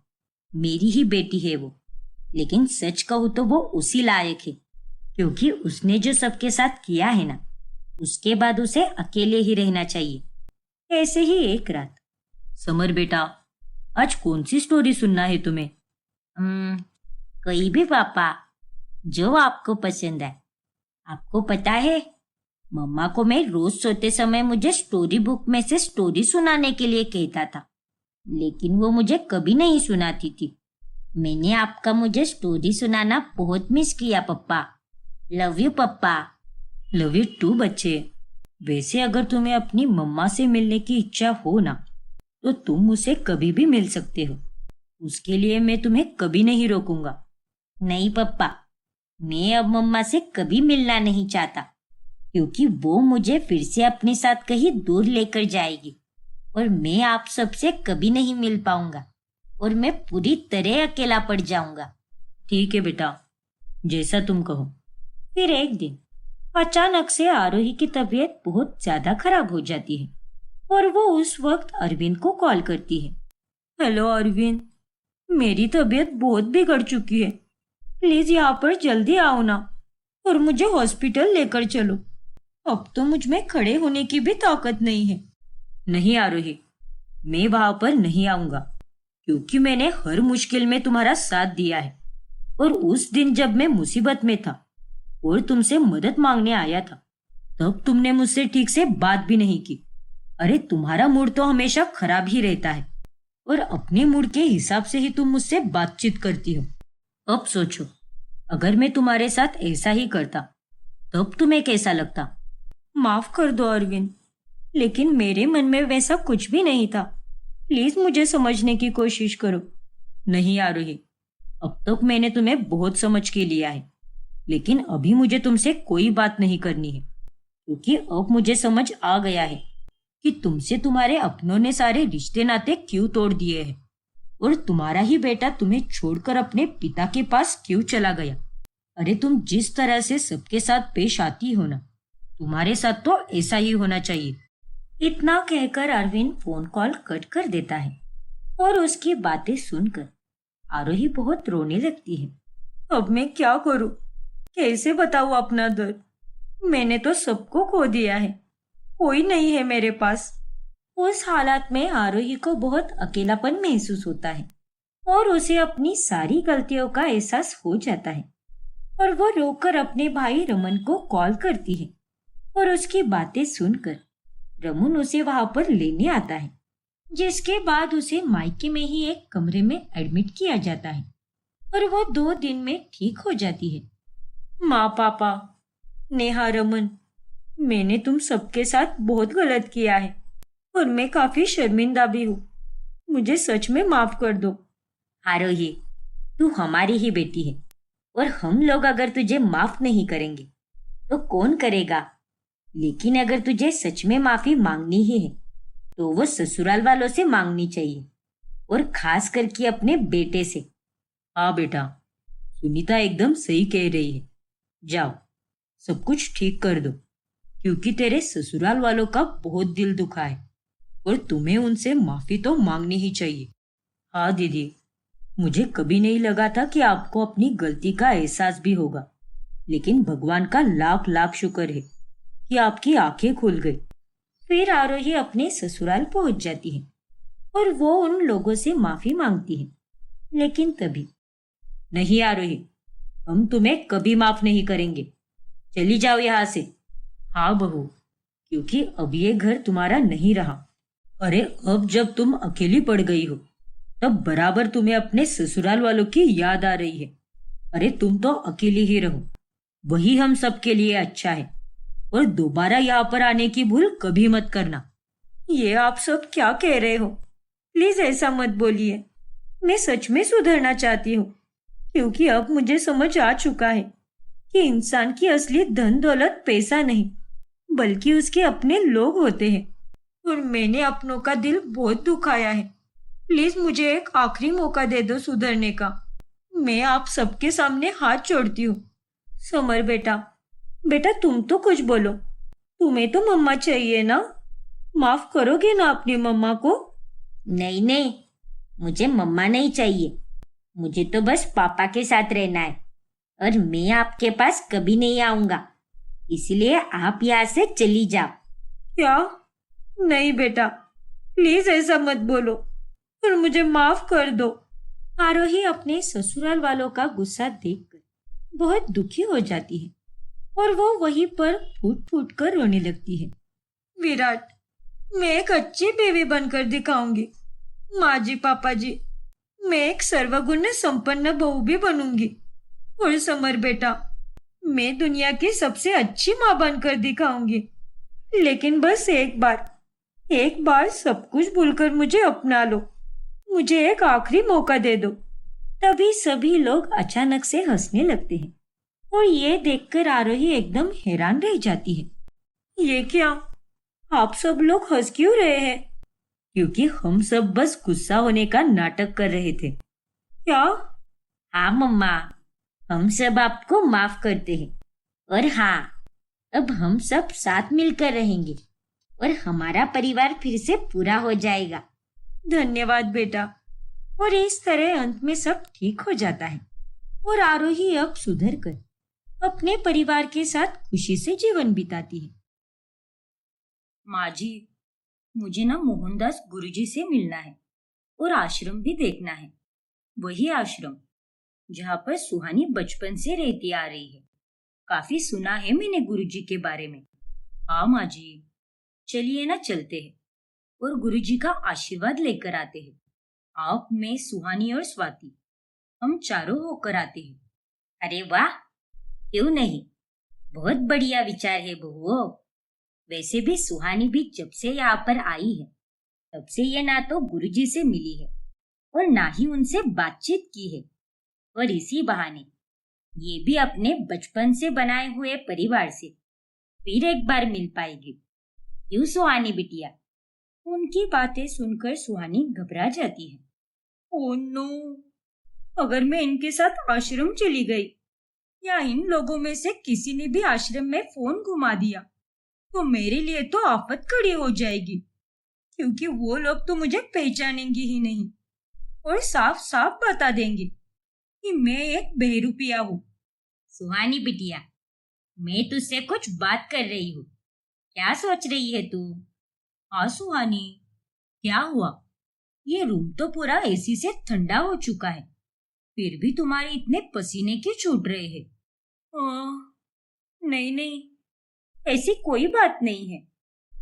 S1: मेरी ही बेटी है वो, लेकिन सच कहूँ तो वो उसी लायक है, क्योंकि उसने जो सबके साथ किया है ना, उसके बाद उसे अकेले ही रहना चाहिए। ऐसे ही एक रात, समर बेटा, आज कौन सी स्टोरी सुनना है तुम्हें? कोई भी पापा, जो आपको पसंद है। आपको पता है, मम्मा को मैं रोज सोते समय मुझे स्टोरी बुक में से स्टोरी सुनाने के लिए कहता था, लेकिन वो मुझे कभी नहीं सुनाती थी। मैंने आपका मुझे स्टोरी सुनाना बहुत मिस किया पप्पा। लव यू पप्पा।
S2: लव यू टू बच्चे। वैसे अगर तुम्हें अपनी मम्मा से मिलने की इच्छा हो ना, तो तुम मुझसे कभी भी मिल सकते हो। उसके लिए मैं तुम्हें कभी नहीं रोकूंगा।
S1: नहीं पप्पा, मैं अब मम्मा से कभी मिलना नहीं चाहता, क्योंकि वो मुझे फिर से अपने साथ कहीं दूर लेकर जाएगी और मैं आप सबसे कभी नहीं मिल पाऊंगा और मैं पूरी तरह अकेला पड़ जाऊंगा।
S2: ठीक है बेटा, जैसा तुम कहो।
S1: फिर एक दिन अचानक से आरोही की तबीयत बहुत ज्यादा खराब हो जाती है और वो उस वक्त अरविंद को कॉल करती है।
S2: हेलो अरविंद, मेरी तबीयत बहुत बिगड़ चुकी है। प्लीज यहाँ पर जल्दी आओ ना और मुझे हॉस्पिटल लेकर चलो। अब तो मुझ में खड़े होने की भी ताकत नहीं है। नहीं आरोही, मैं वहां पर नहीं आऊंगा, क्योंकि मैंने हर मुश्किल में तुम्हारा साथ दिया है। और उस दिन जब मैं मुसीबत में था और तुमसे मदद मांगने आया था, तब तुमने मुझसे ठीक से बात भी नहीं की। अरे तुम्हारा मूड तो हमेशा खराब ही रहता है और अपने मूड के हिसाब से ही तुम मुझसे बातचीत करती हो। अब सोचो, अगर मैं तुम्हारे साथ ऐसा ही करता तब तुम्हें कैसा लगता? माफ कर दो अरविंद, लेकिन मेरे मन में वैसा कुछ भी नहीं था। प्लीज मुझे समझने की कोशिश करो। नहीं आरोही, अब तक मैंने तुम्हें बहुत समझ के लिया है, लेकिन अभी मुझे तुमसे कोई बात नहीं करनी है, क्योंकि अब मुझे समझ आ गया है कि तुमसे तुम्हारे अपनों ने सारे रिश्ते नाते क्यों तोड़ दिए हैं और तुम्हारा ही बेटा तुम्हें छोड़कर अपने पिता के पास क्यों चला गया। अरे तुम जिस तरह से सबके साथ पेश आती हो ना, तुम्हारे साथ तो ऐसा ही होना चाहिए।
S1: इतना कहकर अरविंद फोन कॉल कट कर देता है और उसकी बातें सुनकर आरोही बहुत रोने लगती है।
S2: अब मैं क्या करूं? कैसे बताऊं अपना दर्द? मैंने तो सबको खो दिया है, कोई नहीं है मेरे पास।
S1: उस हालात में आरोही को बहुत अकेलापन महसूस होता है और उसे अपनी सारी गलतियों का एहसास हो जाता है और वो रोकर अपने भाई रमन को कॉल करती है और उसकी बातें सुनकर रमन उसे वहां पर लेने आता है, जिसके बाद उसे मायके में ही एक कमरे में एडमिट किया जाता है और वो 2 दिन में ठीक हो जाती है।
S2: माँ, पापा, नेहा, रमन, मैंने तुम सबके साथ बहुत गलत किया है और मैं काफी शर्मिंदा भी हूँ। मुझे सच में माफ कर दो।
S1: आरोही, तू हमारी ही बेटी है और हम लोग अगर तुझे माफ नहीं करेंगे तो कौन करेगा? लेकिन अगर तुझे सच में माफी मांगनी ही है तो वो ससुराल वालों से मांगनी चाहिए और खास करके अपने बेटे से।
S2: हाँ बेटा, सुनीता एकदम सही कह रही है। जाओ, सब कुछ ठीक कर दो, क्योंकि तेरे ससुराल वालों का बहुत दिल दुखा है और तुम्हें उनसे माफी तो मांगनी ही चाहिए। हाँ दीदी, मुझे कभी नहीं लगा था कि आपको अपनी गलती का एहसास भी होगा, लेकिन भगवान का लाख लाख शुक्र है कि आपकी आंखें खुल गई।
S1: फिर आरोही अपने ससुराल पहुंच जाती है और वो उन लोगों से माफी मांगती है, लेकिन तभी,
S2: नहीं आरोही, हम तुम्हें कभी माफ नहीं करेंगे। चली जाओ यहाँ से। हाँ बहू, क्योंकि अब ये घर तुम्हारा नहीं रहा। अरे अब जब तुम अकेली पड़ गई हो तब बराबर तुम्हें अपने ससुराल वालों की याद आ रही है। अरे तुम तो अकेली ही रहो, वही हम सबके लिए अच्छा है। और दोबारा यहाँ पर आने की भूल कभी मत करना। ये आप सब क्या कह रहे हो? प्लीज ऐसा मत बोलिए। मैं सच में सुधरना चाहती हूँ, क्योंकि अब मुझे समझ आ चुका है कि इंसान की असली धन दौलत पैसा नहीं, बल्कि उसके अपने लोग होते हैं। और मैंने अपनों का दिल बहुत दुखाया है। प्लीज मुझे एक आखिरी मौका दे दो सुधरने का। मैं आप सबके सामने हाथ जोड़ती हूँ। समर बेटा, बेटा तुम तो कुछ बोलो। तुम्हें तो मम्मा चाहिए ना? माफ करोगे ना अपनी मम्मा को?
S1: नहीं नहीं, मुझे मम्मा नहीं चाहिए। मुझे तो बस पापा के साथ रहना है और मैं आपके पास कभी नहीं आऊंगा, इसलिए आप यहाँ से चली जाओ।
S2: क्या? नहीं बेटा, प्लीज ऐसा मत बोलो और मुझे माफ कर दो।
S1: आरोही अपने ससुराल वालों का गुस्सा देखकर बहुत दुखी हो जाती है और वो वहीं पर फूट फूट कर रोने लगती है। विराट, मैं एक अच्छी बीवी बनकर दिखाऊंगी। माँ जी, पापा जी, मैं एक सर्वगुण संपन्न बहू भी बनूंगी। और समर बेटा, मैं दुनिया की सबसे अच्छी माँ बनकर दिखाऊंगी। लेकिन बस एक बार सब कुछ भूलकर मुझे अपना लो। मुझे एक आखिरी मौका दे दो। तभी सभी लोग अचानक से हंसने लगते हैं और ये देखकर आरोही एकदम हैरान रह जाती है। ये क्या? आप सब लोग हंस क्यों रहे हैं? क्योंकि हम सब बस गुस्सा होने का नाटक कर रहे थे। क्या? हाँ मम्मा, हम सब आपको माफ करते हैं। और हाँ, अब हम सब साथ मिलकर रहेंगे और हमारा परिवार फिर से पूरा हो जाएगा। धन्यवाद बेटा। और इस तरह अंत में सब ठीक हो जाता है और आरोही अब सुधर कर अपने परिवार के साथ खुशी से जीवन बिताती है। माँ जी, मुझे ना मोहनदास गुरुजी से मिलना है और आश्रम भी देखना है। वही आश्रम जहाँ पर सुहानी बचपन से रहती आ रही है। काफी सुना है मैंने गुरुजी के बारे में। हाँ माँ जी, चलिए ना चलते हैं और गुरुजी का आशीर्वाद लेकर आते हैं। आप, मैं, सुहानी और स्वाति, हम चारों होकर आते हैं। अरे वाह, क्यों नहीं, बहुत बढ़िया विचार है बहुओं। वैसे भी सुहानी भी जब से यहाँ पर आई है तब से ये ना तो गुरुजी से मिली है और ना ही उनसे बातचीत की है, और इसी बहाने ये भी अपने बचपन से बनाए हुए परिवार से फिर एक बार मिल पाएगी। क्यों सुहानी बिटिया? उनकी बातें सुनकर सुहानी घबरा जाती है। ओह नो, अगर मैं इनके साथ आश्रम चली गई या इन लोगों में से किसी ने भी आश्रम में फोन घुमा दिया तो मेरे लिए तो आफत खड़ी हो जाएगी, क्योंकि वो लोग तो मुझे पहचानेंगे ही नहीं और साफ साफ बता देंगे कि मैं एक बेरुपिया हूँ। सुहानी बिटिया, मैं तुझसे कुछ बात कर रही हूँ। क्या सोच रही है तू? हाँ सुहानी, क्या हुआ? ये रूम तो पूरा एसी से ठंडा हो चुका है, फिर भी तुम्हारे इतने पसीने क्यों छूट रहे हैं? नहीं नहीं, ऐसी कोई बात नहीं है।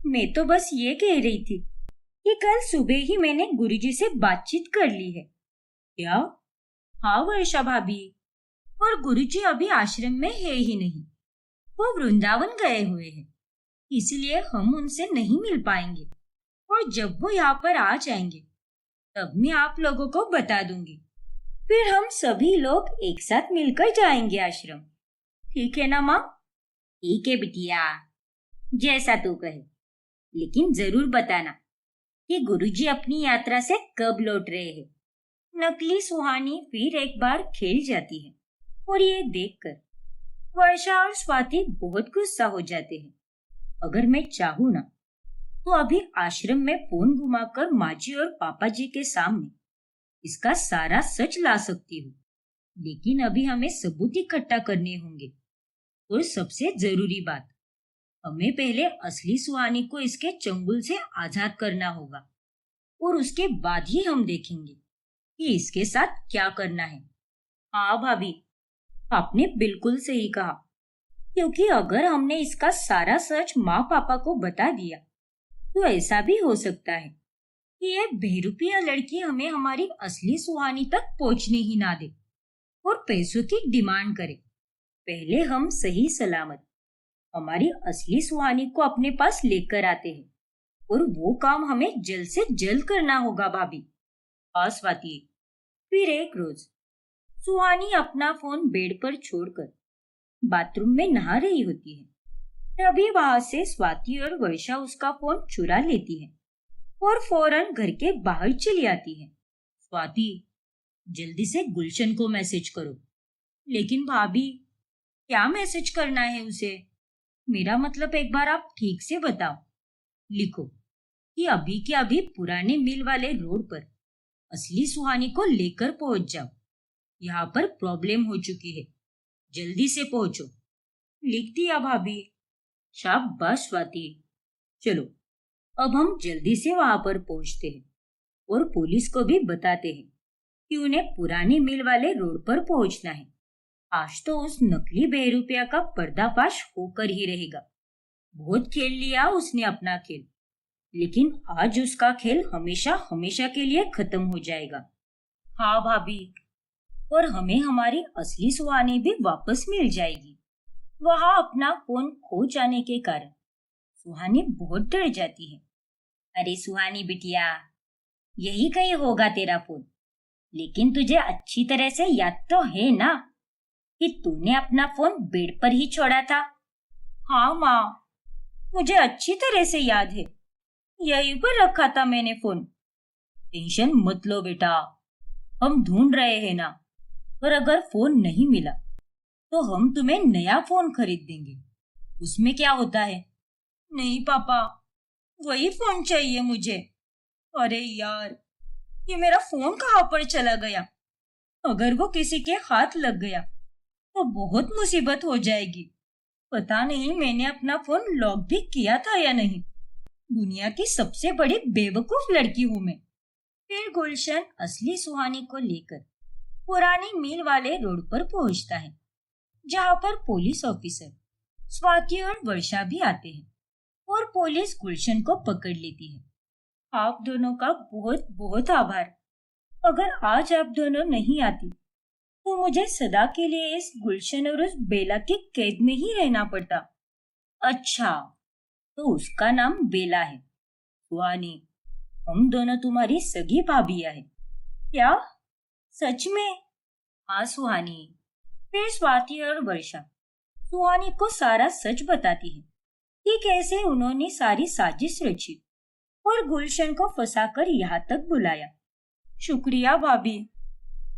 S1: मैं तो बस ये कह रही थी कि कल सुबह ही मैंने गुरुजी से बातचीत कर ली है। क्या? हाँ वर्षा भाभी, और गुरुजी अभी आश्रम में है ही नहीं, वो वृंदावन गए हुए हैं, इसलिए हम उनसे नहीं मिल पाएंगे। और जब वो यहाँ पर आ जाएंगे तब मैं आप लोगों को बता दूंगी। फिर हम सभी लोग एक साथ मिलकर जाएंगे आश्रम। ठीक है ना माँ? ठीक है बिटिया, जैसा तू कहे, लेकिन जरूर बताना कि गुरुजी अपनी यात्रा से कब लौट रहे हैं। नकली सुहानी फिर एक बार खेल जाती है और ये देखकर वर्षा और स्वाति बहुत गुस्सा हो जाते हैं। अगर मैं चाहूँ ना तो अभी आश्रम में फोन घुमाकर माँ जी और पापा जी के सामने इसका सारा सच ला सकती हूँ, लेकिन अभी हमें सबूत इकट्ठा करने होंगे। और सबसे जरूरी बात, हमें पहले असली सुहानी को इसके चंगुल से आजाद करना होगा और उसके बाद ही हम देखेंगे कि इसके साथ क्या करना है। हाँ भाभी, आपने बिल्कुल सही कहा, क्योंकि अगर हमने इसका सारा सच माँ पापा को बता दिया तो ऐसा भी हो सकता है कि ये बेरुपिया लड़की हमें हमारी असली सुहानी तक पहुंचने ही ना दे और पैसों की डिमांड करे। पहले हम सही सलामत हमारी असली सुहानी को अपने पास लेकर आते हैं और वो काम हमें जल्द से जल्द करना होगा भाभी। हाँ स्वाति। फिर एक रोज सुहानी अपना फोन बेड पर छोड़कर बाथरूम में नहा रही होती है। तभी वहां से स्वाति और वर्षा उसका फोन चुरा लेती है और फौरन घर के बाहर चली आती है। स्वाति, जल्दी से गुलशन को मैसेज करो। लेकिन भाभी, क्या मैसेज करना है उसे? मेरा मतलब एक बार आप ठीक से बताओ। लिखो कि अभी के अभी पुराने मिल वाले रोड पर असली सुहानी को लेकर पहुंच जाओ। यहाँ पर प्रॉब्लम हो चुकी है, जल्दी से पहुंचो। लिख दिया भाभी। शाबाश स्वाति। चलो अब हम जल्दी से वहां पर पहुंचते हैं और पुलिस को भी बताते हैं कि उन्हें पुराने मिल वाले रोड पर पहुंचना है। आज तो उस नकली बेरुपया का पर्दाफाश होकर ही रहेगा। बहुत खेल लिया उसने अपना खेल, लेकिन आज उसका खेल हमेशा हमेशा के लिए खत्म हो जाएगा। हाँ भाभी, और हमें हमारी असली सुहानी भी वापस मिल जाएगी। वहां अपना फोन खो जाने के कारण सुहानी बहुत डर जाती है। अरे सुहानी बिटिया, यही कहीं होगा तेरा फोन, लेकिन तुझे अच्छी तरह से याद तो है ना कि तूने अपना फोन बेड पर ही छोड़ा था? हाँ माँ, मुझे अच्छी तरह से याद है, यहीं पर रखा था मैंने फोन। टेंशन मत लो बेटा, हम ढूंढ रहे हैं ना, पर अगर फोन नहीं मिला तो हम तुम्हें नया फोन खरीद देंगे। उसमें क्या होता है? नहीं पापा, वही फोन चाहिए मुझे। अरे यार, ये मेरा फोन कहाँ पर चला गया? अगर वो किसी के हाथ लग गया तो बहुत मुसीबत हो जाएगी। पता नहीं मैंने अपना फोन लॉक भी किया था या नहीं। दुनिया की सबसे बड़ी बेवकूफ लड़की हूं मैं। फिर गुलशन असली सुहानी को लेकर पुरानी मिल वाले रोड पर पहुंचता है, जहां पर पुलिस ऑफिसर स्वाति और वर्षा भी आते हैं और पुलिस गुलशन को पकड़ लेती है। आप दोनों का बहुत बहुत आभार। अगर आज आप दोनों नहीं आती तो मुझे सदा के लिए इस गुलशन और उस बेला की कैद में ही रहना पड़ता। अच्छा, तो उसका नाम बेला है। सुहानी, हम दोनों तुम्हारी सगी भाभियां हैं। क्या? सच में? हाँ सुहानी। फिर स्वाति और वर्षा सुहानी को सारा सच बताती है कि कैसे उन्होंने सारी साजिश रची और गुलशन को फंसाकर यहाँ तक बुलाया। शुक्रिया भाभी,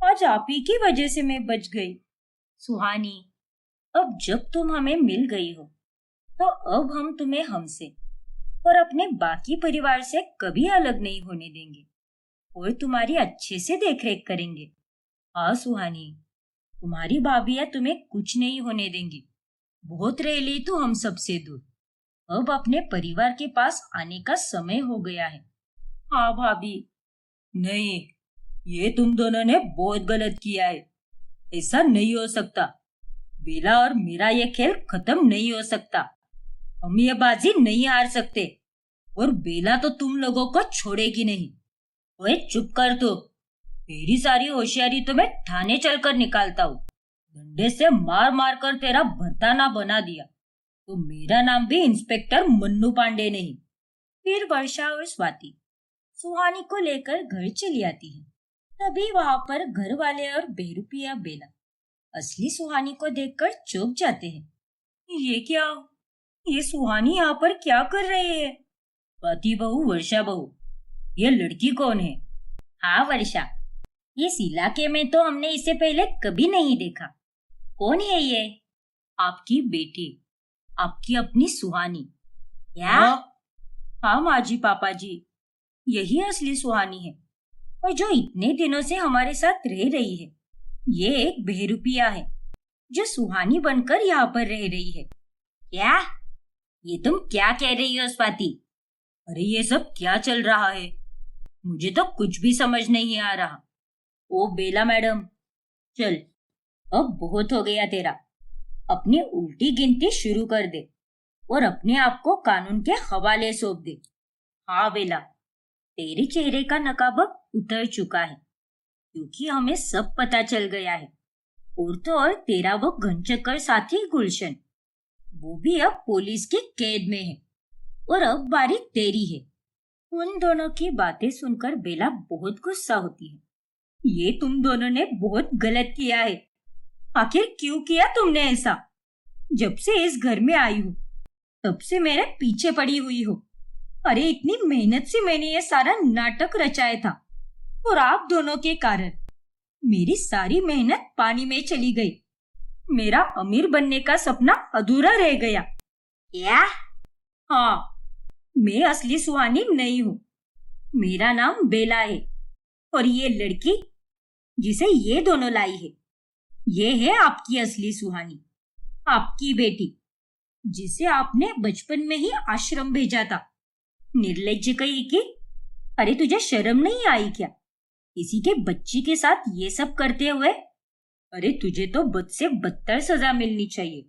S1: आज आप ही की वजह से मैं बच गई। सुहानी, अब जब तुम हमें मिल गई हो तो अब हम तुम्हें हमसे और अपने बाकी परिवार से कभी अलग नहीं होने देंगे और तुम्हारी अच्छे से देखरेख करेंगे। हाँ सुहानी, तुम्हारी भाभियां तुम्हें कुछ नहीं होने देंगी। बहुत रह ली तू हम सबसे दूर, अब अपने परिवार के पास आने का समय हो गया है। हाँ भाभी। नहीं, ये तुम दोनों ने बहुत गलत किया है। ऐसा नहीं हो सकता। बेला और मेरा ये खेल खत्म नहीं हो सकता। हम ये बाजी नहीं हार सकते और बेला तो तुम लोगों को छोड़ेगी नहीं। ओए चुप कर तू। तेरी सारी होशियारी तो मैं थाने चलकर निकालता हूँ। डंडे से मार मार कर तेरा भरताना बना दिया तो मेरा नाम भी इंस्पेक्टर मन्नू पांडे नहीं। फिर वर्षा और स्वाति सुहानी को लेकर घर चली आती है। तभी वहां पर घर वाले और बेरुपिया बेला असली सुहानी को देखकर चौंक जाते हैं। ये क्या? ये सुहानी यहाँ पर क्या कर रही है? स्वाति बहू, वर्षा बहू, ये लड़की कौन है? हाँ वर्षा, इस इलाके में तो हमने इसे पहले कभी नहीं देखा। कौन है ये? आपकी बेटी, आपकी अपनी सुहानी। क्या? हाँ माँ जी, पापा जी, यही असली सुहानी है और जो इतने दिनों से हमारे साथ रह रही है। ये एक बेरुपिया है जो सुहानी बनकर यहाँ पर रह रही है। क्या? ये तुम क्या कह रही हो स्वाति? अरे ये सब क्या चल रहा है? मुझे तो कुछ भी समझ नहीं आ रहा। ओ बेला मैडम, चल अब बहुत हो गया तेरा। अपनी उल्टी गिनती शुरू कर दे और अपने आप को कानून के हवाले सौंप दे। हाँ बेला, तेरे चेहरे का नकाब अब उतर चुका है क्योंकि हमें सब पता चल गया है। और तो और तेरा वो घनचक्कर साथी गुलशन, वो भी अब पुलिस की कैद में है और अब बारी तेरी है। उन दोनों की बातें सुनकर बेला बहुत गुस्सा होती है। ये तुम दोनों ने बहुत गलत किया है। आखिर क्यों किया तुमने ऐसा? जब से इस घर में आई हूँ तब से मेरे पीछे पड़ी हुई हो। अरे इतनी मेहनत से मैंने ये सारा नाटक रचाया था और आप दोनों के कारण मेरी सारी मेहनत पानी में चली गई। मेरा अमीर बनने का सपना अधूरा रह गया। क्या? हाँ, मैं असली सुहानी नहीं हूँ। मेरा नाम बेला है और ये लड़की जिसे ये दोनों लाई है, ये है आपकी असली सुहानी, आपकी बेटी, जिसे आपने बचपन में ही आश्रम भेजा था। निर्लज्ज कही कि अरे तुझे शर्म नहीं आई क्या किसी के बच्ची के साथ ये सब करते हुए? अरे तुझे तो बद से बदतर सजा मिलनी चाहिए,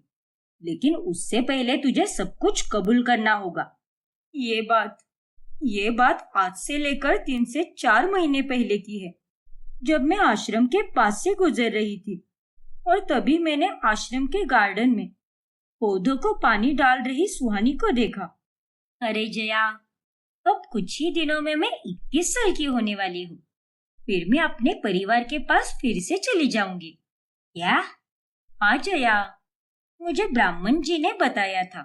S1: लेकिन उससे पहले तुझे सब कुछ कबूल करना होगा। ये बात ये बात आज से लेकर 3 से 4 महीने पहले की है, जब मैं आश्रम के पास से गुजर रही थी और तभी मैंने आश्रम के गार्डन में पौधों को पानी डाल रही सुहानी को देखा। अरे जया, अब कुछ ही दिनों में मैं 21 साल की होने वाली हूँ। फिर मैं अपने परिवार के पास फिर से चली जाऊंगी। क्या? हाँ जया, मुझे ब्राह्मण जी ने बताया था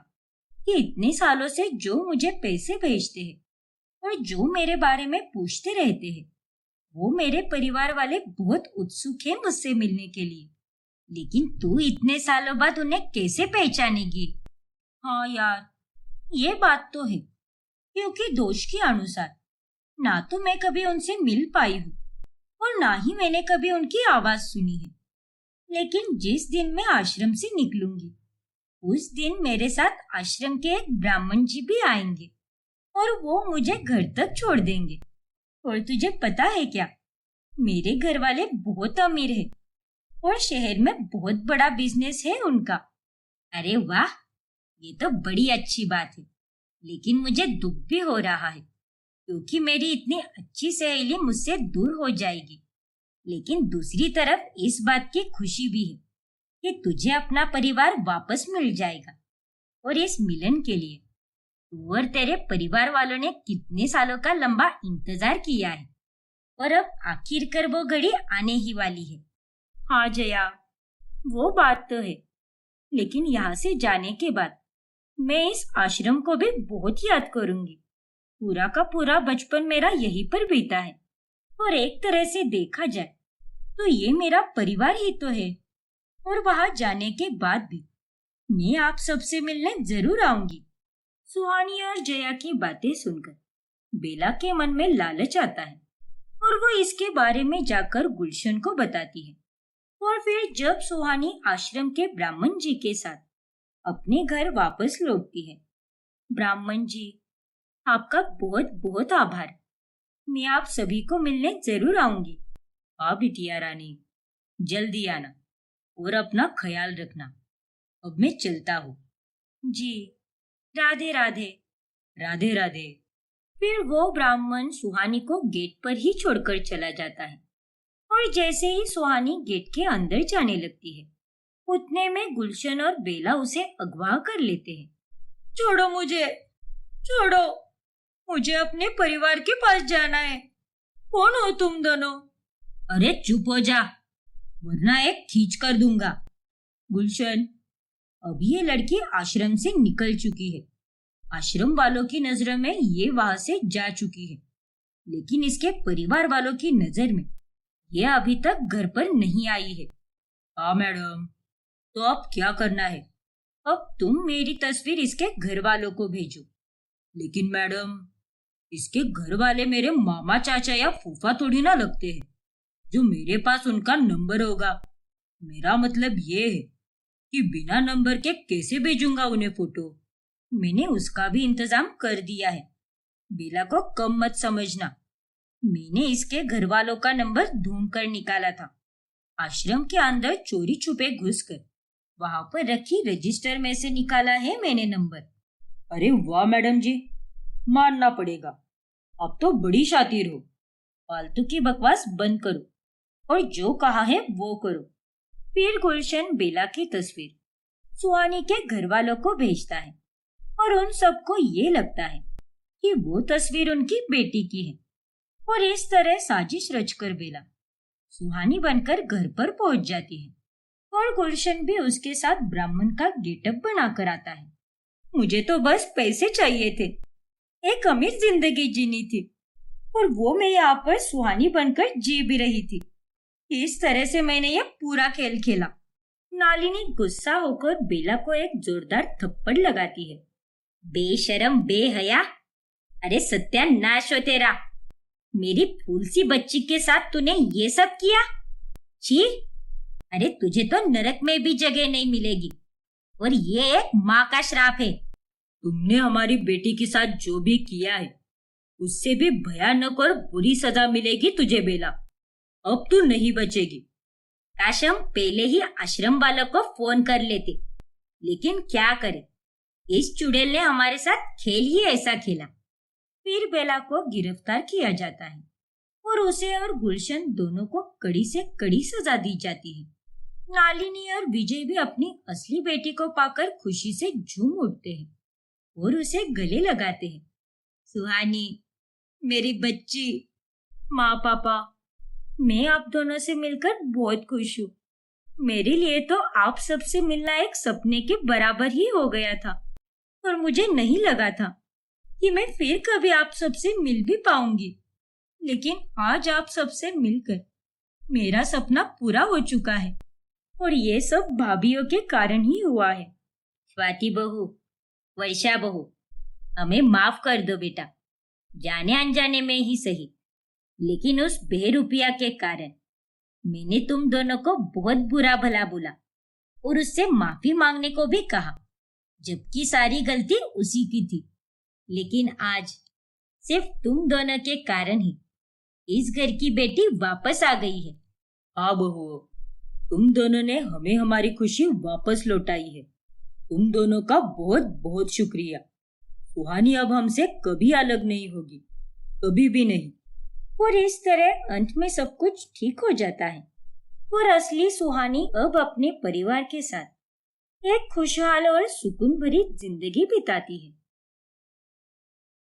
S1: कि इतने सालों से जो मुझे पैसे भेजते हैं और जो मेरे बारे में पूछते रहते हैं, वो मेरे परिवार वाले बहुत उत्सुक हैं मुझसे मिलने के लिए। लेकिन तू इतने सालों बाद उन्हें कैसे पहचानेगी? हाँ यार, ये बात तो है, क्योंकि दोष के अनुसार ना तो मैं कभी उनसे मिल पाई हूँ और ना ही मैंने कभी उनकी आवाज सुनी है। लेकिन जिस दिन मैं आश्रम से निकलूंगी, उस दिन मेरे साथ आश्रम के एक ब्राह्मण जी भी आएंगे और वो मुझे घर तक छोड़ देंगे। और तुझे पता है क्या, मेरे घर वाले बहुत अमीर है और शहर में बहुत बड़ा बिजनेस है उनका। अरे वाह, ये तो बड़ी अच्छी बात है। लेकिन मुझे दुख भी हो रहा है, क्योंकि मेरी इतनी अच्छी सहेली मुझसे दूर हो जाएगी। लेकिन दूसरी तरफ इस बात की खुशी भी है कि तुझे अपना परिवार वापस मिल जाएगा। और इस मिलन के लिए तू और तेरे परिवार वालों ने कितने सालों का लंबा इंतजार किया है, और अब आखिरकार वो घड़ी आने ही वाली है। हाँ जया, वो बात तो है, लेकिन यहाँ से जाने के बाद मैं इस आश्रम को भी बहुत याद करूंगी। पूरा का पूरा बचपन मेरा यहीं पर बीता है और एक तरह से देखा जाए तो ये मेरा परिवार ही तो है। और वहां जाने के बाद भी मैं आप सबसे मिलने जरूर आऊंगी। सुहानी और जया की बातें सुनकर बेला के मन में लालच आता है और वो इसके बारे में जाकर गुलशन को बताती है। और फिर जब सुहानी आश्रम के ब्राह्मण जी के साथ अपने घर वापस लौटती है, ब्राह्मण जी, आपका बहुत बहुत आभार। मैं आप सभी को मिलने जरूर आऊंगी। हाँ बिटिया रानी, जल्दी आना और अपना ख्याल रखना। अब मैं चलता हूँ। जी, राधे राधे। राधे राधे। फिर वो ब्राह्मण सुहानी को गेट पर ही छोड़कर चला जाता है और जैसे ही सुहानी गेट के अंदर जाने लगती है, उतने में गुलशन और बेला उसे अगवा कर लेते हैं। छोड़ो मुझे, छोड़ो, मुझे अपने परिवार के पास जाना है। कौन हो तुम दोनों? अरे चुप हो जा, वरना एक खींच कर दूंगा। गुलशन, अभी ये लड़की आश्रम से निकल चुकी है। आश्रम वालों की नजर में ये वहां से जा चुकी है, लेकिन इसके परिवार वालों की नजर में ये अभी तक घर पर नहीं आई है। हाँ मैडम, तो अब क्या करना है? अब तुम मेरी तस्वीर इसके घर वालों को भेजो। लेकिन मैडम, इसके घर वाले मेरे मामा चाचा या फूफा थोड़ी ना लगते हैं जो मेरे पास उनका नंबर होगा। मेरा मतलब ये है कि बिना नंबर के कैसे भेजूंगा उन्हें फोटो। मैंने उसका भी इंतजाम कर दिया है। बेला को कम मत समझना। मैंने इसके घर वालों का नंबर ढूंढ कर निकाला था। आश्रम के अंदर चोरी छुपे घुसकर वहां पर रखी रजिस्टर में से निकाला है मैंने नंबर। अरे वाह मैडम जी, मानना पड़ेगा, अब तो बड़ी शातिर हो। फालतू की बकवास बंद करो और जो कहा है वो करो। फिर गुलशन बेला की तस्वीर सुहानी के घर वालों को भेजता है और उन सबको ये लगता है कि वो तस्वीर उनकी बेटी की है। और इस तरह साजिश रचकर बेला सुहानी बनकर घर पर पहुंच जाती है और गुलशन भी उसके साथ ब्राह्मण का गेटअप बनाकर आता है। मुझे तो बस पैसे चाहिए थे, एक अमीर जिंदगी जीनी थी, और वो मैं यहाँ पर सुहानी बनकर जी भी रही थी। इस तरह से मैंने ये पूरा खेल खेला। नालिनी गुस्सा होकर बेला को एक जोरदार थप्पड़ लगाती है। बेशरम, बेहया, अरे सत्यानाश हो तेरा। मेरी फूल सी बच्ची के साथ तूने ये सब किया? छी, अरे तुझे तो नरक में भी जगह नहीं मिलेगी, और ये एक माँ का श्राप है। तुमने हमारी बेटी के साथ जो भी किया है उससे भी भयानक और बुरी सजा मिलेगी तुझे बेला। अब तू नहीं बचेगी। काश हम पहले ही आश्रम वालों को फोन कर लेते, लेकिन क्या करें, इस चुड़ैल ने हमारे साथ खेल ही ऐसा खेला। फिर बेला को गिरफ्तार किया जाता है और उसे और गुलशन दोनों को कड़ी से कड़ी सजा दी जाती है। नालिनी और विजय भी अपनी असली बेटी को पाकर खुशी से झूम उठते हैं और उसे गले लगाते हैं। सुहानी, मेरी बच्ची। माँ पापा, मैं आप दोनों से मिलकर बहुत खुश हूँ। मेरे लिए तो आप सबसे मिलना एक सपने के बराबर ही हो गया था और मुझे नहीं लगा था कि मैं फिर कभी आप सबसे मिल भी पाऊंगी। लेकिन आज आप सबसे मिलकर मेरा सपना पूरा हो चुका है और ये सब भाभीयों के कारण ही हुआ है। स्वाति बहू, वर्षा बहू, हमें माफ कर दो बेटा, जाने अनजाने में ही सही, लेकिन उस बेरुपया के कारण मैंने तुम दोनों को बहुत बुरा भला बोला और उससे माफी मांगने को भी कहा, जबकि सारी गलती उसी की थी। लेकिन आज सिर्फ तुम दोनों के कारण ही इस घर की बेटी वापस आ गई है। हाँ बहू, तुम दोनों ने हमें हमारी खुशी वापस लौटाई है। तुम दोनों का बहुत बहुत शुक्रिया। सुहानी अब हमसे कभी अलग नहीं होगी, कभी भी नहीं। और इस तरह अंत में सब कुछ ठीक हो जाता है और असली सुहानी अब अपने परिवार के साथ एक खुशहाल और सुकून भरी जिंदगी बिताती है।